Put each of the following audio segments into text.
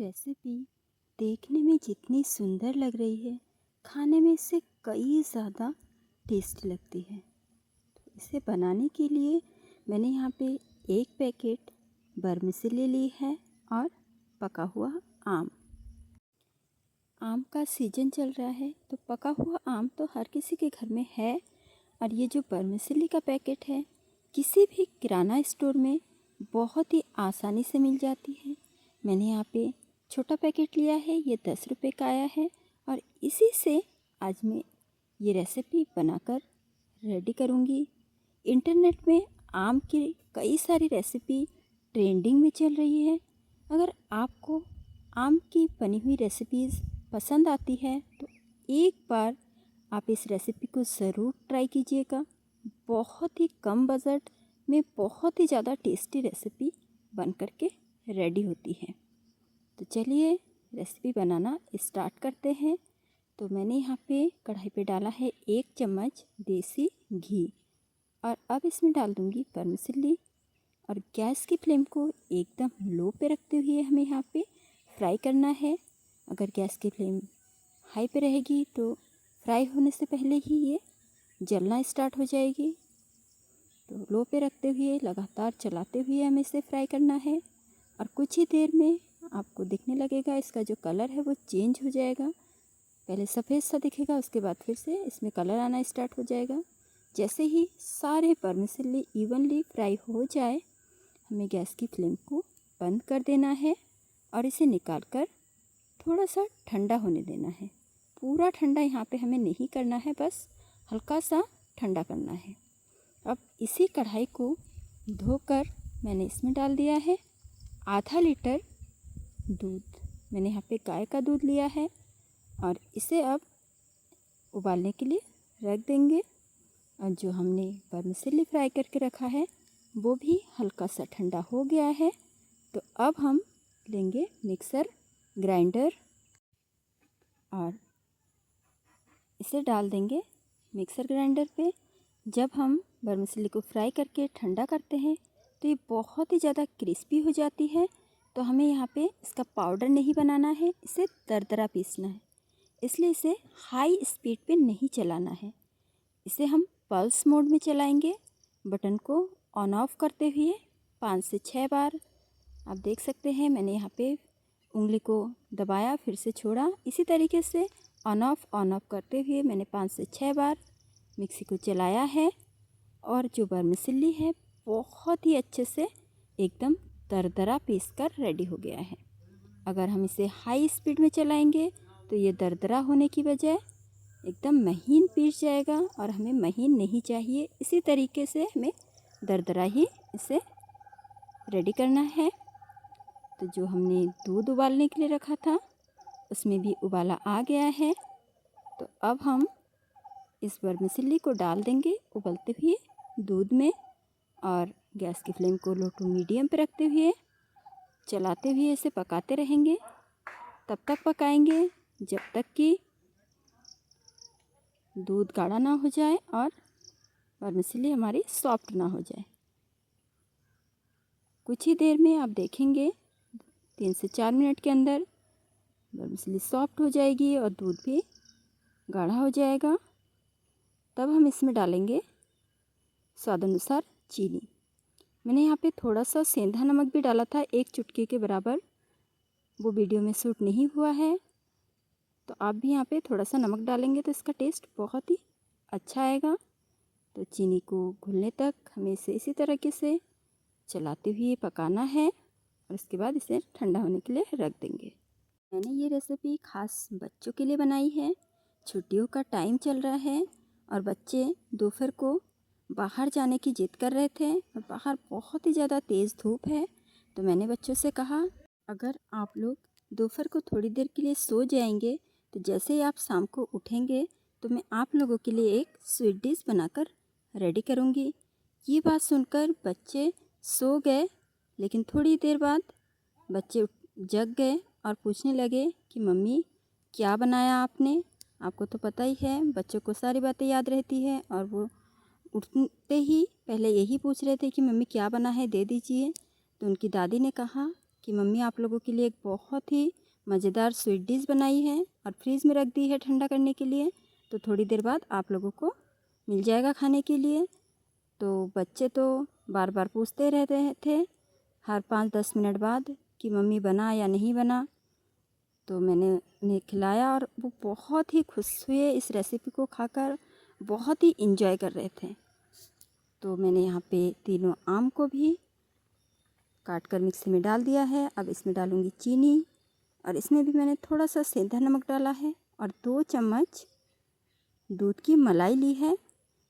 Recipe देखने में जितनी सुंदर लग रही है, खाने में इससे कई ज़्यादा टेस्टी लगती है। तो इसे बनाने के लिए मैंने यहाँ पे एक पैकेट वर्मिसेली ली है और पका हुआ आम। आम का सीजन चल रहा है तो पका हुआ आम तो हर किसी के घर में है। और ये जो वर्मिसेली का पैकेट है, किसी भी किराना स्टोर में बहुत ही आसानी से मिल जाती है। मैंने यहाँ पे छोटा पैकेट लिया है, ये 10 रुपये का आया है। और इसी से आज मैं ये रेसिपी बनाकर रेडी करूँगी। इंटरनेट में आम की कई सारी रेसिपी ट्रेंडिंग में चल रही है। अगर आपको आम की बनी हुई रेसिपीज़ पसंद आती है तो एक बार आप इस रेसिपी को ज़रूर ट्राई कीजिएगा। बहुत ही कम बजट में बहुत ही ज़्यादा टेस्टी रेसिपी बन कर के रेडी होती है। तो चलिए रेसिपी बनाना स्टार्ट करते हैं। तो मैंने यहाँ पे कढ़ाई पे डाला है 1 चम्मच देसी घी और अब इसमें डाल दूँगी वर्मिसेली। और गैस की फ्लेम को एकदम लो पे रखते हुए हमें यहाँ पे फ्राई करना है। अगर गैस की फ्लेम हाई पे रहेगी तो फ्राई होने से पहले ही ये जलना स्टार्ट हो जाएगी। तो लो पे रखते हुए लगातार चलाते हुए हमें इसे फ्राई करना है। और कुछ ही देर में आपको दिखने लगेगा इसका जो कलर है वो चेंज हो जाएगा। पहले सफ़ेद सा दिखेगा, उसके बाद फिर से इसमें कलर आना स्टार्ट हो जाएगा। जैसे ही सारे वर्मिसेली इवनली फ्राई हो जाए, हमें गैस की फ्लेम को बंद कर देना है और इसे निकाल कर थोड़ा सा ठंडा होने देना है। पूरा ठंडा यहाँ पे हमें नहीं करना है, बस हल्का सा ठंडा करना है। अब इसी कढ़ाई को धोकर मैंने इसमें डाल दिया है आधा लीटर दूध। मैंने यहाँ पे गाय का दूध लिया है और इसे अब उबालने के लिए रख देंगे। और जो हमने वर्मिसेली फ्राई करके रखा है वो भी हल्का सा ठंडा हो गया है। तो अब हम लेंगे मिक्सर ग्राइंडर और इसे डाल देंगे मिक्सर ग्राइंडर पे। जब हम वर्मिसेली को फ्राई करके ठंडा करते हैं तो ये बहुत ही ज़्यादा क्रिस्पी हो जाती है। तो हमें यहाँ पे इसका पाउडर नहीं बनाना है, इसे दरदरा पीसना है। इसलिए इसे हाई स्पीड पे नहीं चलाना है, इसे हम पल्स मोड में चलाएंगे। बटन को ऑन ऑफ करते हुए 5 से 6 बार। आप देख सकते हैं मैंने यहाँ पे उंगली को दबाया, फिर से छोड़ा। इसी तरीके से ऑन ऑफ करते हुए मैंने 5 से 6 बार मिक्सी को चलाया है। और जो वर्मिसेली है बहुत ही अच्छे से एकदम दरदरा पीस कर रेडी हो गया है। अगर हम इसे हाई स्पीड में चलाएंगे तो ये दरदरा होने की बजाय एकदम महीन पीस जाएगा और हमें महीन नहीं चाहिए। इसी तरीके से हमें दरदरा ही इसे रेडी करना है। तो जो हमने दूध उबालने के लिए रखा था उसमें भी उबाला आ गया है। तो अब हम इस वर्मिसेली को डाल देंगे उबलते हुए दूध में और गैस की फ्लेम को लो टू मीडियम पे रखते हुए चलाते हुए इसे पकाते रहेंगे। तब तक पकाएंगे जब तक कि दूध गाढ़ा ना हो जाए और वर्मिसेली हमारी सॉफ्ट ना हो जाए। कुछ ही देर में आप देखेंगे 3 से 4 मिनट के अंदर वर्मिसेली सॉफ्ट हो जाएगी और दूध भी गाढ़ा हो जाएगा। तब हम इसमें डालेंगे स्वाद अनुसार चीनी। मैंने यहाँ पे थोड़ा सा सेंधा नमक भी डाला था, 1 चुटकी के बराबर। वो वीडियो में शूट नहीं हुआ है, तो आप भी यहाँ पे थोड़ा सा नमक डालेंगे तो इसका टेस्ट बहुत ही अच्छा आएगा। तो चीनी को घुलने तक हमें इसे इसी तरीके से चलाते हुए पकाना है और इसके बाद इसे ठंडा होने के लिए रख देंगे। मैंने ये रेसिपी ख़ास बच्चों के लिए बनाई है। छुट्टियों का टाइम चल रहा है और बच्चे दोपहर को बाहर जाने की जिद कर रहे थे और बाहर बहुत ही ज़्यादा तेज़ धूप है। तो मैंने बच्चों से कहा, अगर आप लोग दोपहर को थोड़ी देर के लिए सो जाएंगे तो जैसे ही आप शाम को उठेंगे तो मैं आप लोगों के लिए एक स्वीट डिश बनाकर रेडी करूँगी। ये बात सुनकर बच्चे सो गए, लेकिन थोड़ी देर बाद बच्चे जग गए और पूछने लगे कि मम्मी क्या बनाया आपने। आपको तो पता ही है बच्चों को सारी बातें याद रहती है और वो उठते ही पहले यही पूछ रहे थे कि मम्मी क्या बना है, दे दीजिए। तो उनकी दादी ने कहा कि कि मम्मी आप लोगों के लिए एक बहुत ही मज़ेदार स्वीट डिश बनाई है और फ्रीज़ में रख दी है ठंडा करने के लिए, तो थोड़ी देर बाद आप लोगों को मिल जाएगा खाने के लिए। तो बच्चे तो बार बार पूछते रहते थे हर 5-10 मिनट बाद कि मम्मी बना या नहीं बना। तो मैंने उन्हें खिलाया और वो बहुत ही खुश हुए इस रेसिपी को खाकर, बहुत ही इंजॉय कर रहे थे। तो मैंने यहाँ पे तीनों आम को भी काट कर मिक्सी में डाल दिया है। अब इसमें डालूँगी चीनी और इसमें भी मैंने थोड़ा सा सेंधा नमक डाला है और 2 चम्मच दूध की मलाई ली है।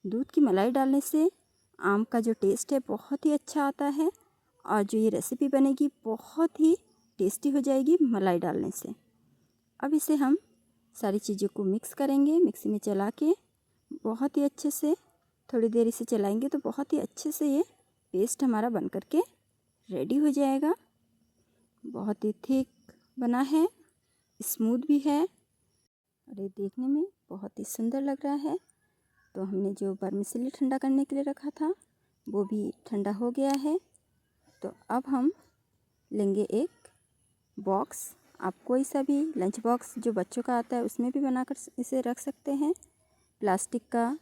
दूध की मलाई डालने से आम का जो टेस्ट है बहुत ही अच्छा आता है और जो ये रेसिपी बनेगी बहुत ही टेस्टी हो जाएगी मलाई डालने से। अब इसे हम सारी चीज़ों को मिक्स करेंगे मिक्सी में चला के, बहुत ही अच्छे से थोड़ी देर इसे चलाएंगे तो बहुत ही अच्छे से ये पेस्ट हमारा बन कर के रेडी हो जाएगा। बहुत ही थिक बना है, स्मूथ भी है और ये देखने में बहुत ही सुंदर लग रहा है। तो हमने जो वर्मिसेली ठंडा करने के लिए रखा था वो भी ठंडा हो गया है। तो अब हम लेंगे एक बॉक्स, आप कोई सा भी लंच बॉक्स जो बच्चों का आता है उसमें भी बनाकर इसे रख सकते हैं। प्लास्टिक का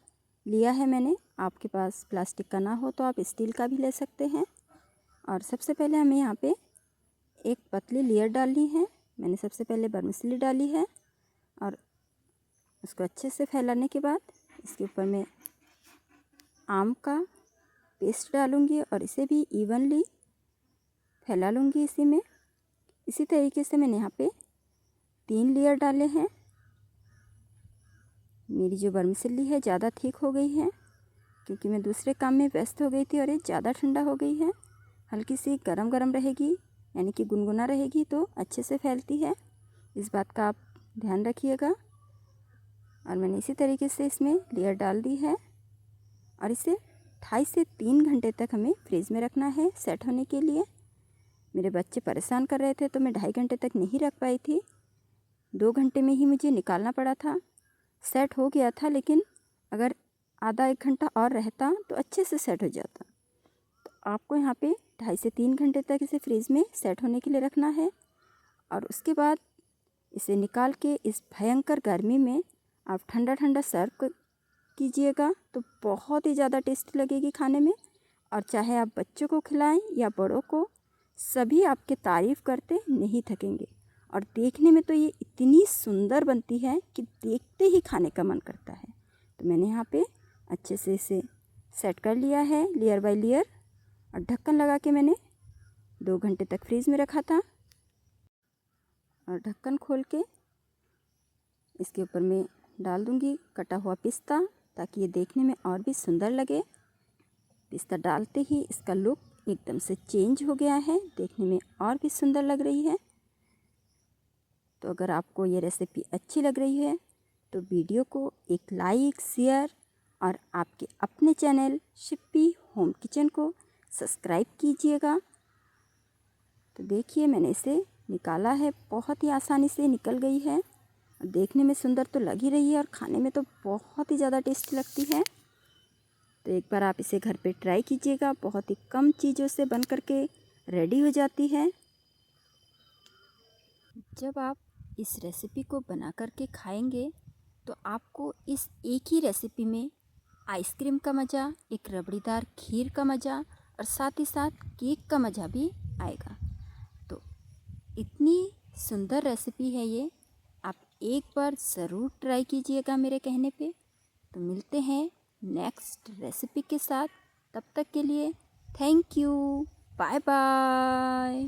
लिया है मैंने, आपके पास प्लास्टिक का ना हो तो आप स्टील का भी ले सकते हैं। और सबसे पहले हमें यहाँ पे एक पतली लेयर डालनी है। मैंने सबसे पहले वर्मिसेली डाली है और उसको अच्छे से फैलाने के बाद इसके ऊपर मैं आम का पेस्ट डालूँगी और इसे भी इवनली फैला लूँगी इसी में। इसी तरीके से मैंने यहाँ पे 3 लेयर डाले हैं। मेरी जो वर्मिसेली है ज़्यादा थिक हो गई है क्योंकि मैं दूसरे काम में व्यस्त हो गई थी और ये ज़्यादा ठंडा हो गई है। हल्की सी गरम गरम रहेगी यानी कि गुनगुना रहेगी तो अच्छे से फैलती है, इस बात का आप ध्यान रखिएगा। और मैंने इसी तरीके से इसमें लेयर डाल दी है और इसे 2.5 से 3 घंटे तक हमें फ्रिज में रखना है सेट होने के लिए। मेरे बच्चे परेशान कर रहे थे तो मैं 2.5 घंटे तक नहीं रख पाई थी, 2 घंटे में ही मुझे निकालना पड़ा था। सेट हो गया था लेकिन अगर आधा 1 घंटा और रहता तो अच्छे से सेट हो जाता। तो आपको यहाँ पे 2.5 से 3 घंटे तक इसे फ्रीज में सेट होने के लिए रखना है और उसके बाद इसे निकाल के इस भयंकर गर्मी में आप ठंडा ठंडा सर्व कीजिएगा तो बहुत ही ज़्यादा टेस्टी लगेगी खाने में। और चाहे आप बच्चों को खिलाएं या बड़ों को, सभी आपके तारीफ़ करते नहीं थकेंगे। और देखने में तो ये इतनी सुंदर बनती है कि देखते ही खाने का मन करता है। तो मैंने यहाँ पे अच्छे से इसे सेट कर लिया है लेयर बाय लेयर और ढक्कन लगा के मैंने 2 घंटे तक फ्रीज में रखा था। और ढक्कन खोल के इसके ऊपर मैं डाल दूँगी कटा हुआ पिस्ता ताकि ये देखने में और भी सुंदर लगे। पिस्ता डालते ही इसका लुक एकदम से चेंज हो गया है, देखने में और भी सुंदर लग रही है। तो अगर आपको ये रेसिपी अच्छी लग रही है तो वीडियो को एक लाइक, शेयर और आपके अपने चैनल शिप्पी होम किचन को सब्सक्राइब कीजिएगा। तो देखिए मैंने इसे निकाला है, बहुत ही आसानी से निकल गई है। देखने में सुंदर तो लग ही रही है और खाने में तो बहुत ही ज़्यादा टेस्टी लगती है। तो एक बार आप इसे घर पे ट्राई कीजिएगा, बहुत ही कम चीज़ों से बन कर के रेडी हो जाती है। जब आप इस रेसिपी को बना कर के खाएंगे तो आपको इस एक ही रेसिपी में आइसक्रीम का मज़ा, एक रबड़ीदार खीर का मज़ा और साथ ही साथ केक का मज़ा भी आएगा। तो इतनी सुंदर रेसिपी है ये, आप एक बार ज़रूर ट्राई कीजिएगा मेरे कहने पे। तो मिलते हैं नेक्स्ट रेसिपी के साथ, तब तक के लिए थैंक यू, बाय बाय।